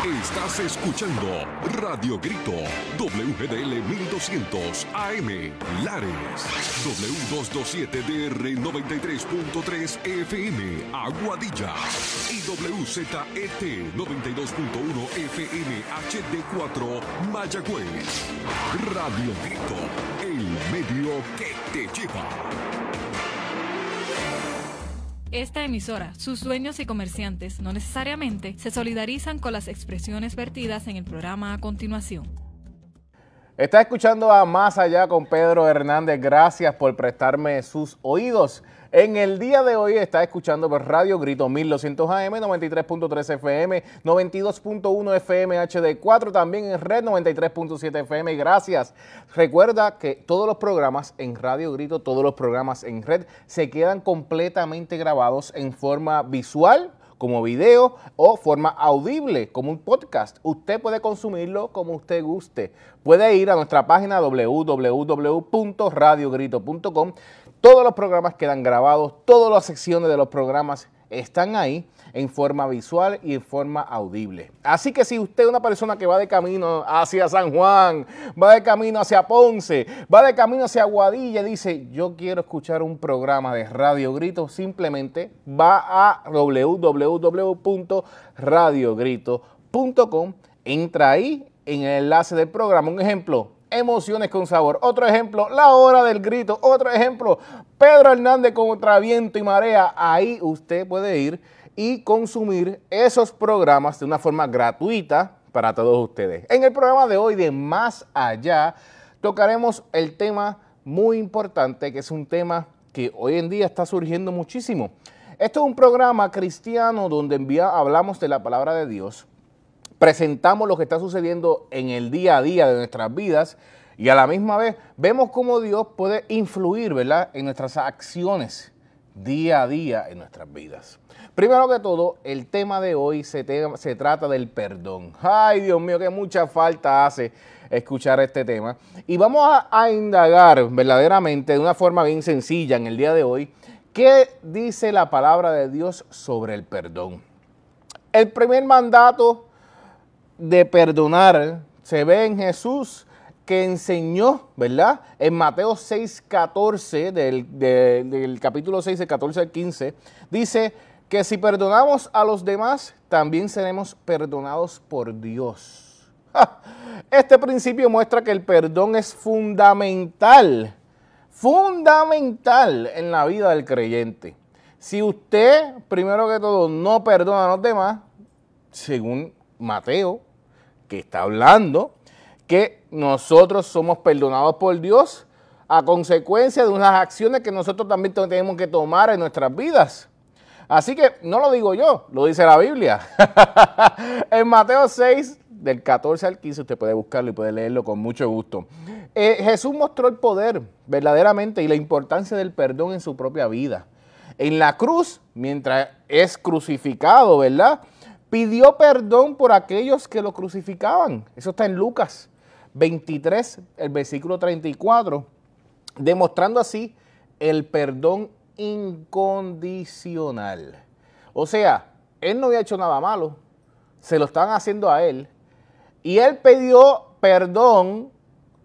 Estás escuchando Radio Grito, WGDL 1200 AM, Lares, W227DR 93.3 FM, Aguadilla, y WZET 92.1 FM HD4, Mayagüez. Radio Grito, el medio que te lleva. Esta emisora, sus dueños y comerciantes no necesariamente se solidarizan con las expresiones vertidas en el programa a continuación. Está escuchando a Más Allá con Pedro Hernández. Gracias por prestarme sus oídos. En el día de hoy está escuchando por Radio Grito 1200 AM, 93.3 FM, 92.1 FM HD4, también en red 93.7 FM. Gracias. Recuerda que todos los programas en Radio Grito, todos los programas en red se quedan completamente grabados en forma visual, como video o forma audible, como un podcast. Usted puede consumirlo como usted guste. Puede ir a nuestra página www.radiogrito.com. Todos los programas quedan grabados, todas las secciones de los programas están ahí en forma visual y en forma audible. Así que si usted es una persona que va de camino hacia San Juan, va de camino hacia Ponce, va de camino hacia Aguadilla y dice, yo quiero escuchar un programa de Radio Grito, simplemente va a www.radiogrito.com, entra ahí en el enlace del programa. Un ejemplo, Emociones con Sabor. Otro ejemplo, La Hora del Grito. Otro ejemplo, Pedro Hernández contra Viento y Marea. Ahí usted puede ir y consumir esos programas de una forma gratuita para todos ustedes. En el programa de hoy de Más Allá tocaremos el tema muy importante, que es un tema que hoy en día está surgiendo muchísimo. Esto es un programa cristiano donde hablamos de la palabra de Dios, presentamos lo que está sucediendo en el día a día de nuestras vidas y a la misma vez vemos cómo Dios puede influir, ¿verdad?, en nuestras acciones día a día en nuestras vidas. Primero que todo, el tema de hoy se trata del perdón. Ay, Dios mío, que mucha falta hace escuchar este tema. Y vamos a indagar verdaderamente de una forma bien sencilla en el día de hoy, ¿qué dice la palabra de Dios sobre el perdón? El primer mandato de perdonar se ve en Jesús, que enseñó, ¿verdad? En Mateo 6:14, del capítulo 6, del 14 al 15, dice que si perdonamos a los demás, también seremos perdonados por Dios. Este principio muestra que el perdón es fundamental en la vida del creyente. Si usted, primero que todo, no perdona a los demás, según Mateo, que está hablando que nosotros somos perdonados por Dios a consecuencia de unas acciones que nosotros también tenemos que tomar en nuestras vidas. Así que no lo digo yo, lo dice la Biblia. En Mateo 6, del 14 al 15, usted puede buscarlo y puede leerlo con mucho gusto. Jesús mostró el poder verdaderamente y la importancia del perdón en su propia vida. En la cruz, mientras es crucificado, ¿verdad?, pidió perdón por aquellos que lo crucificaban. Eso está en Lucas 23, el versículo 34, demostrando así el perdón incondicional. O sea, él no había hecho nada malo, se lo estaban haciendo a él, y él pidió perdón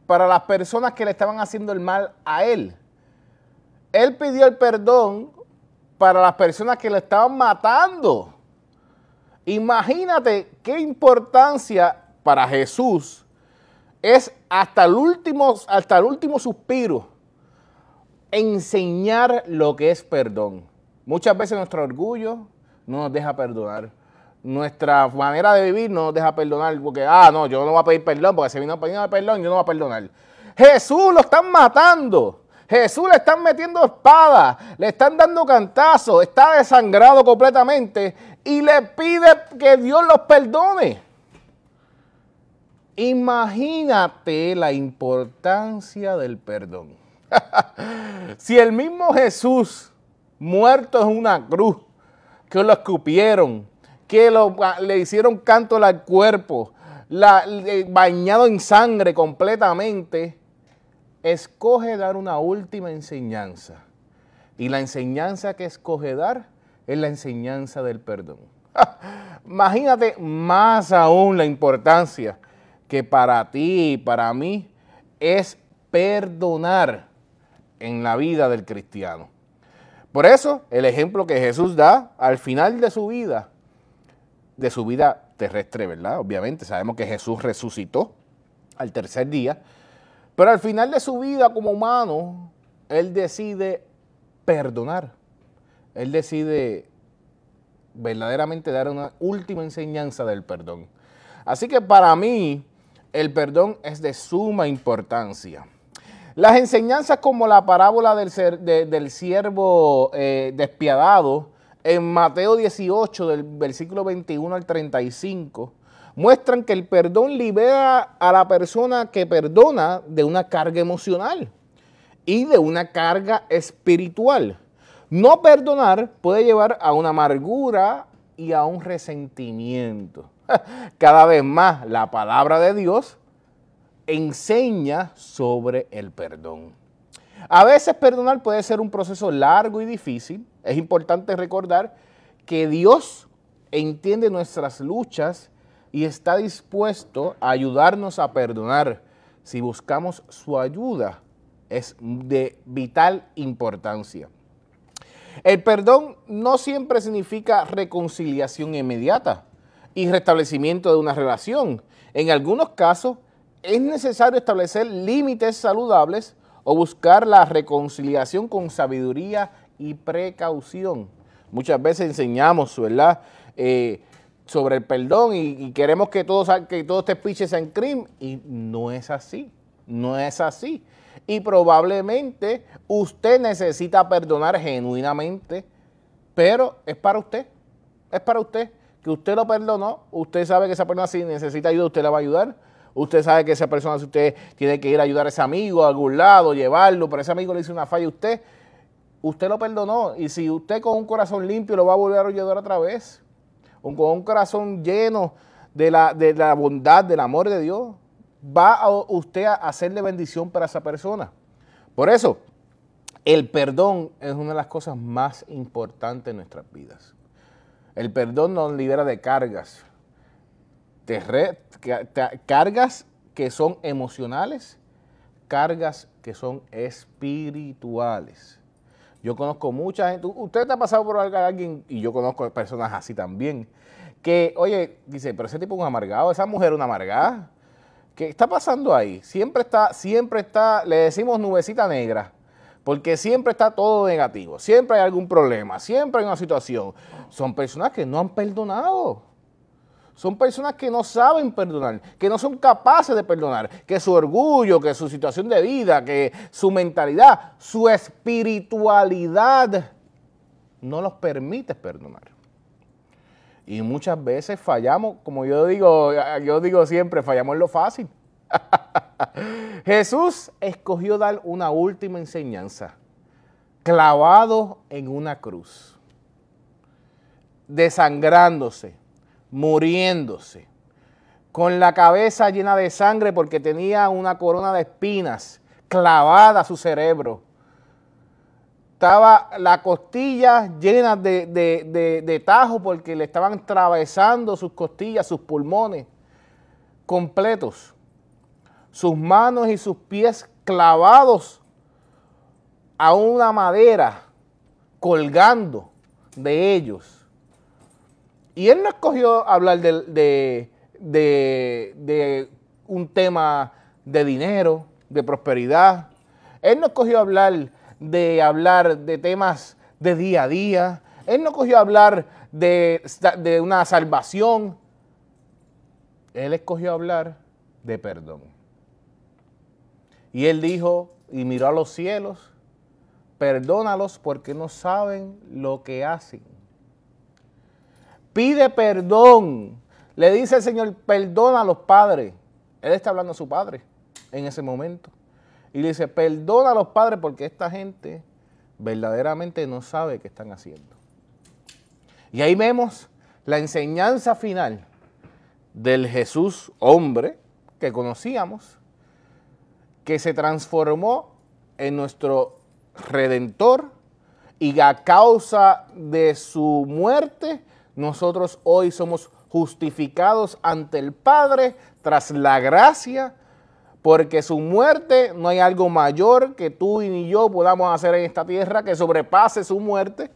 para las personas que le estaban haciendo el mal a él. Él pidió el perdón para las personas que le estaban matando. Imagínate qué importancia para Jesús es hasta el último suspiro enseñar lo que es perdón. Muchas veces nuestro orgullo no nos deja perdonar. Nuestra manera de vivir no nos deja perdonar porque, no, yo no voy a pedir perdón porque si vino a pedir perdón, yo no voy a perdonar. Jesús lo están matando. Jesús le están metiendo espadas, le están dando cantazos, está desangrado completamente y le pide que Dios los perdone. Imagínate la importancia del perdón. Si el mismo Jesús, muerto en una cruz, que lo escupieron, que le hicieron canto al cuerpo, bañado en sangre completamente, escoge dar una última enseñanza. Y la enseñanza que escoge dar es la enseñanza del perdón. Imagínate más aún la importancia que para ti y para mí es perdonar en la vida del cristiano. Por eso, el ejemplo que Jesús da al final de su vida terrestre, ¿verdad? Obviamente, sabemos que Jesús resucitó al tercer día, pero al final de su vida como humano, Él decide perdonar. Él decide verdaderamente dar una última enseñanza del perdón. Así que para mí, el perdón es de suma importancia. Las enseñanzas como la parábola del siervo despiadado en Mateo 18, del versículo 21 al 35, muestran que el perdón libera a la persona que perdona de una carga emocional y de una carga espiritual. No perdonar puede llevar a una amargura y a un resentimiento. Cada vez más la palabra de Dios enseña sobre el perdón. A veces perdonar puede ser un proceso largo y difícil. Es importante recordar que Dios entiende nuestras luchas y está dispuesto a ayudarnos a perdonar. Si buscamos su ayuda, es de vital importancia. El perdón no siempre significa reconciliación inmediata y restablecimiento de una relación. En algunos casos es necesario establecer límites saludables o buscar la reconciliación con sabiduría y precaución. Muchas veces enseñamos, ¿verdad?, sobre el perdón y queremos que todo este piche sea en crimen, y no es así, no es así. Y probablemente usted necesita perdonar genuinamente, pero es para usted, que usted lo perdonó, usted sabe que esa persona si necesita ayuda, usted la va a ayudar. Usted sabe que esa persona, si usted tiene que ir a ayudar a ese amigo a algún lado, llevarlo, pero ese amigo le hizo una falla a usted lo perdonó. Y si usted con un corazón limpio lo va a volver a ayudar otra vez, o con un corazón lleno de la bondad, del amor de Dios, va a usted a hacerle bendición para esa persona. Por eso, el perdón es una de las cosas más importantes en nuestras vidas. El perdón nos libera de cargas. Cargas que son emocionales, cargas que son espirituales. Yo conozco mucha gente, usted ha pasado por alguien, y yo conozco personas así también, que, oye, dice, pero ese tipo es un amargado, esa mujer es una amargada. ¿Qué está pasando ahí? Siempre está, le decimos nubecita negra, porque siempre está todo negativo, siempre hay algún problema, siempre hay una situación. Son personas que no han perdonado. Son personas que no saben perdonar, que no son capaces de perdonar, que su orgullo, que su situación de vida, que su mentalidad, su espiritualidad no los permite perdonar. Y muchas veces fallamos, como yo digo siempre, fallamos en lo fácil. Jesús escogió dar una última enseñanza, clavado en una cruz, desangrándose, muriéndose, con la cabeza llena de sangre porque tenía una corona de espinas clavada a su cerebro. Estaba la costilla llena de tajo porque le estaban atravesando sus costillas, sus pulmones completos. Sus manos y sus pies clavados a una madera, colgando de ellos. Y él no escogió hablar de un tema de dinero, de prosperidad. Él no escogió hablar de temas de día a día. Él no escogió hablar de una salvación. Él escogió hablar de perdón. Y él dijo, y miró a los cielos, perdónalos porque no saben lo que hacen. Pide perdón. Le dice el Señor, perdona a los padres. Él está hablando a su padre en ese momento. Y le dice, perdona a los padres porque esta gente verdaderamente no sabe qué están haciendo. Y ahí vemos la enseñanza final del Jesús hombre que conocíamos, que se transformó en nuestro Redentor y a causa de su muerte, nosotros hoy somos justificados ante el Padre tras la gracia, porque su muerte no hay algo mayor que tú y ni yo podamos hacer en esta tierra que sobrepase su muerte,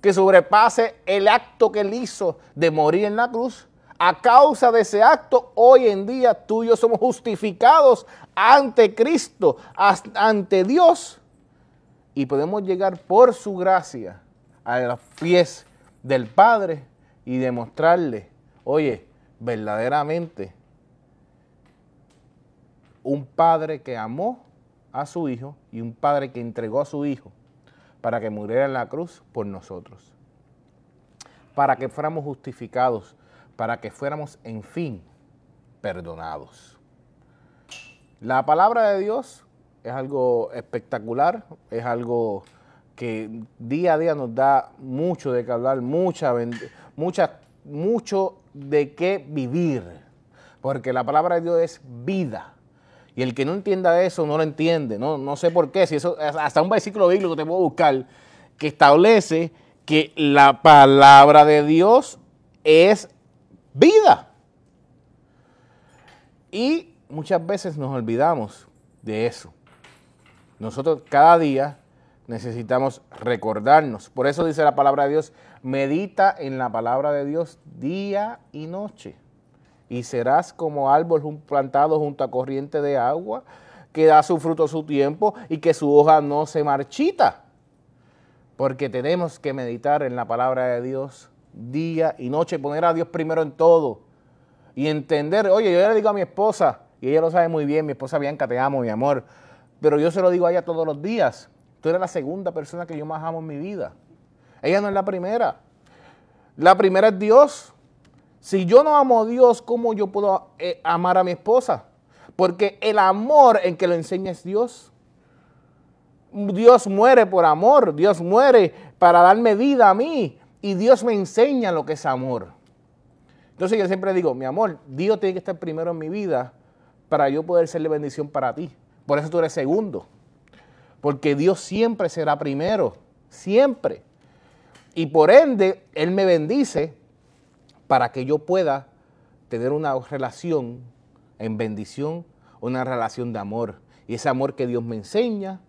que sobrepase el acto que él hizo de morir en la cruz. A causa de ese acto, hoy en día tú y yo somos justificados ante Cristo, ante Dios, y podemos llegar por su gracia a los pies del Padre y demostrarle, oye, verdaderamente, un Padre que amó a su Hijo y un Padre que entregó a su Hijo para que muriera en la cruz por nosotros, para que fuéramos justificados, para que fuéramos, en fin, perdonados. La palabra de Dios es algo espectacular, es algo que día a día nos da mucho de qué hablar, mucho de qué vivir, porque la palabra de Dios es vida. Y el que no entienda eso no lo entiende, no sé por qué, si eso hasta un versículo bíblico te puedo buscar que establece que la palabra de Dios es vida. Y muchas veces nos olvidamos de eso. Nosotros cada día necesitamos recordarnos. Por eso dice la palabra de Dios, medita en la palabra de Dios día y noche. Y serás como árbol plantado junto a corriente de agua, que da su fruto a su tiempo y que su hoja no se marchita. Porque tenemos que meditar en la palabra de Dios día y noche, poner a Dios primero en todo y entender, oye, yo le digo a mi esposa, y ella lo sabe muy bien, mi esposa Bianca, te amo, mi amor, pero yo se lo digo a ella todos los días, tú eres la segunda persona que yo más amo en mi vida. Ella no es la primera. La primera es Dios. Si yo no amo a Dios, ¿cómo yo puedo amar a mi esposa? Porque el amor en que lo enseña es Dios. Dios muere por amor, Dios muere para darme vida a mí. Y Dios me enseña lo que es amor. Entonces yo siempre digo, mi amor, Dios tiene que estar primero en mi vida para yo poder serle bendición para ti. Por eso tú eres segundo. Porque Dios siempre será primero, siempre. Y por ende, Él me bendice para que yo pueda tener una relación en bendición, una relación de amor. Y ese amor que Dios me enseña,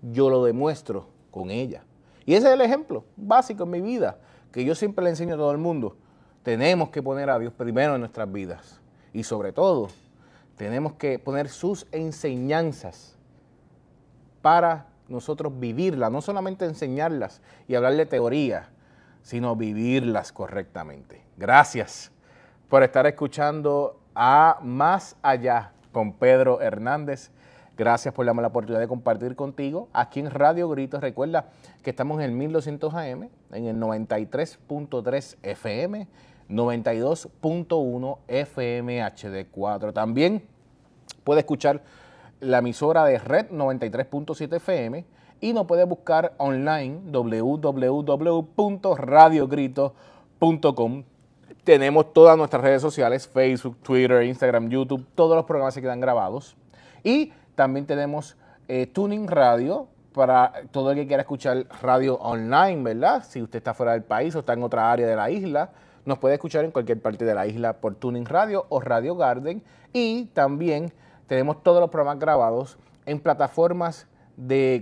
yo lo demuestro con ella. Y ese es el ejemplo básico en mi vida, que yo siempre le enseño a todo el mundo. Tenemos que poner a Dios primero en nuestras vidas. Y sobre todo, tenemos que poner sus enseñanzas para nosotros vivirlas, no solamente enseñarlas y hablar de teoría, sino vivirlas correctamente. Gracias por estar escuchando a Más Allá con Pedro Hernández. Gracias por darme la oportunidad de compartir contigo aquí en Radio Grito. Recuerda que estamos en el 1200 AM, en el 93.3 FM, 92.1 FM HD4. También puede escuchar la emisora de Red 93.7 FM y nos puede buscar online www.radiogrito.com. Tenemos todas nuestras redes sociales, Facebook, Twitter, Instagram, YouTube, todos los programas se quedan grabados. Y también tenemos Tuning Radio para todo el que quiera escuchar radio online, ¿verdad? Si usted está fuera del país o está en otra área de la isla, nos puede escuchar en cualquier parte de la isla por Tuning Radio o Radio Garden. Y también tenemos todos los programas grabados en plataformas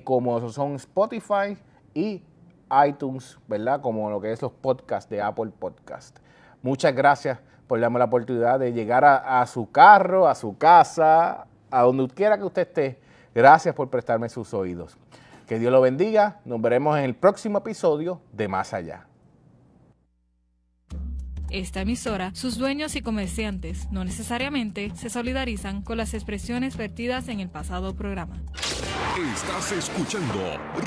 como son Spotify y iTunes, ¿verdad? Como lo que es los podcasts de Apple Podcast. Muchas gracias por darme la oportunidad de llegar a su carro, a su casa, a donde quiera que usted esté. Gracias por prestarme sus oídos. Que Dios lo bendiga. Nos veremos en el próximo episodio de Más Allá. Esta emisora, sus dueños y comerciantes no necesariamente se solidarizan con las expresiones vertidas en el pasado programa. Estás escuchando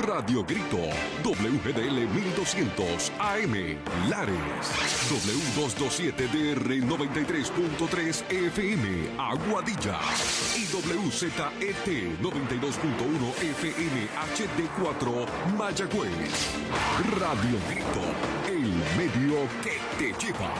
Radio Grito, WGDL 1200 AM, Lares, W227DR 93.3 FM, Aguadilla, y WZET 92.1 FM HD4, Mayagüez. Radio Grito, el medio que te lleva.